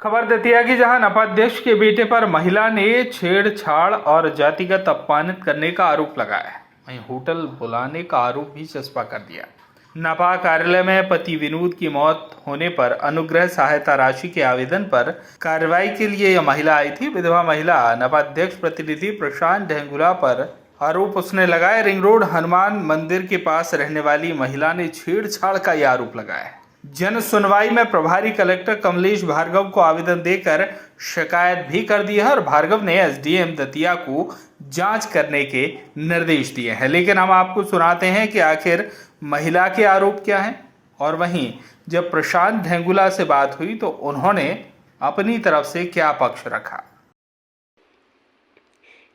खबर दतिया की, जहां नपाध्यक्ष के बेटे पर महिला ने छेड़छाड़ और जातिगत अपमानित करने का आरोप लगाया है। वहीं होटल बुलाने का आरोप भी चस्पा कर दिया। नपा कार्यालय में पति विनोद की मौत होने पर अनुग्रह सहायता राशि के आवेदन पर कार्रवाई के लिए यह महिला आई थी। विधवा महिला नपाध्यक्ष प्रतिनिधि प्रशांत ढेंगुला पर आरोप उसने लगाया। रिंग रोड हनुमान मंदिर के पास रहने वाली महिला ने छेड़छाड़ का यह आरोप लगाया है। जन सुनवाई में प्रभारी कलेक्टर कमलेश भार्गव को आवेदन देकर शिकायत भी कर दी है और भार्गव ने एसडीएम दतिया को जांच करने के निर्देश दिए हैं। लेकिन हम आपको सुनाते हैं कि आखिर महिला के आरोप क्या हैं। और वहीं जब प्रशांत ढेंगुला से बात हुई तो उन्होंने अपनी तरफ से क्या पक्ष रखा।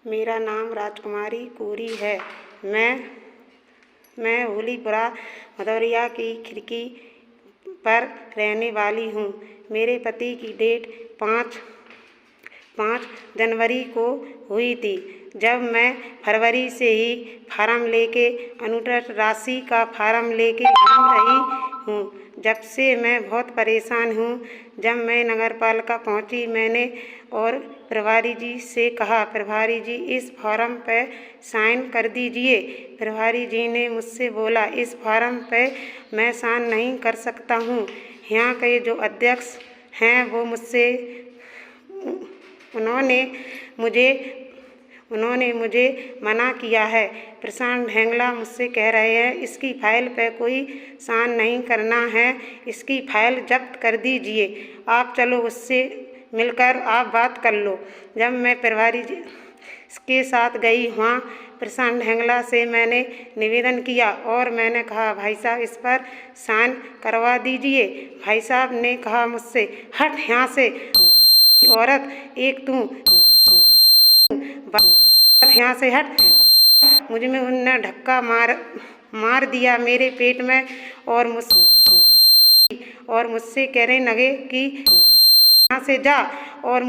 मेरा नाम राजकुमारी कोरी है। मैं होलीपुरा भदौरिया की खिड़की पर रहने वाली हूँ। मेरे पति की डेट 5 जनवरी को हुई थी। जब मैं फरवरी से ही फार्म लेके अनुदान राशि का फार्म लेके घूम रही हूँ। जब से मैं बहुत परेशान हूँ। जब मैं नगर पालिका पहुँची, मैंने और प्रभारी जी से कहा, प्रभारी जी इस फार्म पे साइन कर दीजिए। प्रभारी जी ने मुझसे बोला, इस फार्म पे मैं साइन नहीं कर सकता हूँ। यहाँ के जो अध्यक्ष हैं वो मुझसे उन्होंने मुझे मना किया है। प्रशांत ढेंगुला मुझसे कह रहे हैं इसकी फाइल पे कोई साइन नहीं करना है, इसकी फाइल जब्त कर दीजिए। आप चलो उससे मिलकर आप बात कर लो। जब मैं प्रभारी जी के साथ गई वहाँ प्रशांत ढेंगुला से मैंने निवेदन किया और मैंने कहा, भाई साहब इस पर साइन करवा दीजिए। भाई साहब ने कहा मुझसे, हट यहाँ से औरत, एक तू यहाँ से हट। मुझे में उन्होंने धक्का मार दिया मेरे पेट में और मुझसे कहने लगे कि यहाँ से जा, और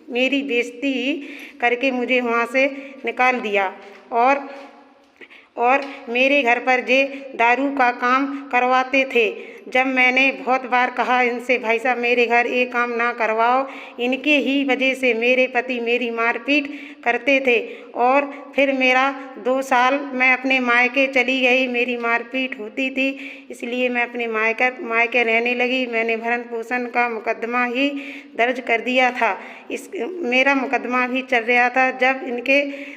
मेरी बेइज्जती करके मुझे वहाँ से निकाल दिया। और मेरे घर पर जे दारू का काम करवाते थे। जब मैंने बहुत बार कहा इनसे, भाई साहब मेरे घर ये काम ना करवाओ, इनके ही वजह से मेरे पति मेरी मारपीट करते थे। और फिर मेरा 2 साल मैं अपने मायके चली गई, मेरी मारपीट होती थी, इसलिए मैं अपने मायके रहने लगी। मैंने भरण पोषण का मुकदमा ही दर्ज कर दिया था। मेरा मुकदमा भी चल रहा था। जब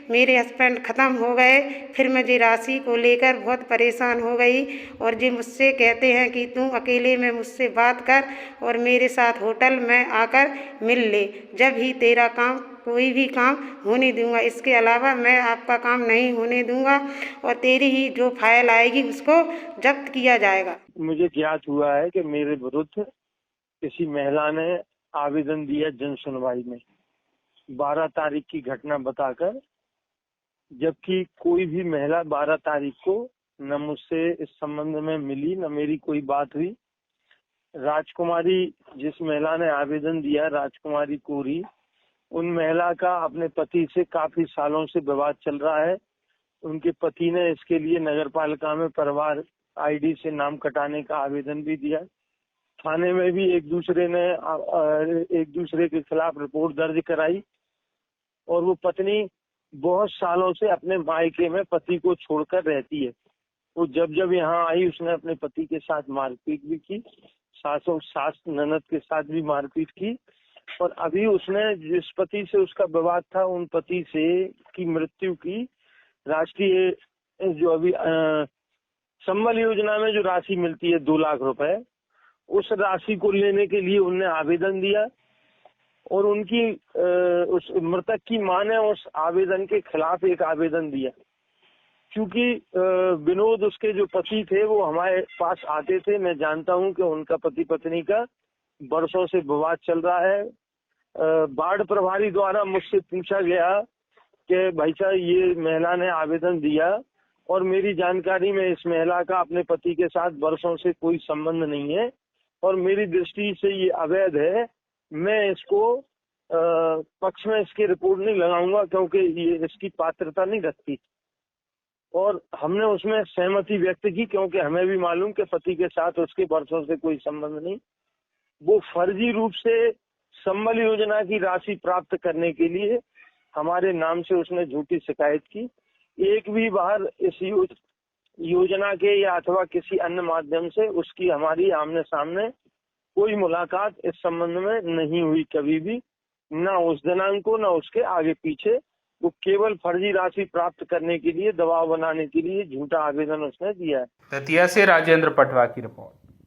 मेरे हस्बैंड ख़त्म हो गए, फिर मुझे राशि को लेकर बहुत परेशान हो गई। और जी मुझसे कहते हैं कि तू अकेले में मुझसे बात कर और मेरे साथ होटल में आकर मिल ले, जब ही तेरा काम कोई भी काम होने दूंगा। इसके अलावा मैं आपका काम नहीं होने दूंगा और तेरी ही जो फाइल आएगी उसको जब्त किया जाएगा। मुझे ज्ञात हुआ है कि मेरे विरुद्ध किसी महिला ने आवेदन दिया जन सुनवाई में 12 तारीख की घटना बताकर, जबकि कोई भी महिला 12 तारीख को न मुझसे इस संबंध में मिली, न मेरी कोई बात हुई। राजकुमारी, जिस महिला ने आवेदन दिया, राजकुमारी कोरी, उन महिला का अपने पति से काफी सालों से विवाद चल रहा है। उनके पति ने इसके लिए नगर पालिका में परिवार आईडी से नाम कटाने का आवेदन भी दिया। थाने में भी एक दूसरे के खिलाफ रिपोर्ट दर्ज कराई। और वो पत्नी बहुत सालों से अपने मायके में पति को छोड़कर रहती है। वो जब यहाँ आई उसने अपने पति के साथ मारपीट भी की, सास ननद के साथ भी मारपीट की। और अभी उसने जिस पति से उसका विवाद था, उन पति से की मृत्यु की राष्ट्रीय जो अभी संबल योजना में जो राशि मिलती है 2 लाख रुपए, उस राशि को लेने के लिए उनने आवेदन दिया। और उनकी उस मृतक की मां ने उस आवेदन के खिलाफ एक आवेदन दिया। क्योंकि विनोद उसके जो पति थे वो हमारे पास आते थे। मैं जानता हूं कि उनका पति पत्नी का बरसों से विवाद चल रहा है। वार्ड प्रभारी द्वारा मुझसे पूछा गया कि भाई साहब ये महिला ने आवेदन दिया और मेरी जानकारी में इस महिला का अपने पति के साथ बरसों से कोई संबंध नहीं है और मेरी दृष्टि से ये अवैध है। मैं इसको पक्ष में इसकी रिपोर्ट नहीं लगाऊंगा क्योंकि ये इसकी पात्रता नहीं रखती। और हमने उसमें सहमति व्यक्त की क्योंकि हमें भी मालूम कि पति के साथ उसके बरसों से कोई संबंध नहीं। वो फर्जी रूप से संबल योजना की राशि प्राप्त करने के लिए हमारे नाम से उसने झूठी शिकायत की। एक भी बार इस योजना के या अथवा किसी अन्य माध्यम से उसकी हमारी आमने सामने कोई मुलाकात इस संबंध में नहीं हुई कभी भी, न उस दिनांक को न उसके आगे पीछे। वो केवल फर्जी राशि प्राप्त करने के लिए, दबाव बनाने के लिए झूठा आवेदन उसने दिया है। दतिया से राजेंद्र पटवा की रिपोर्ट।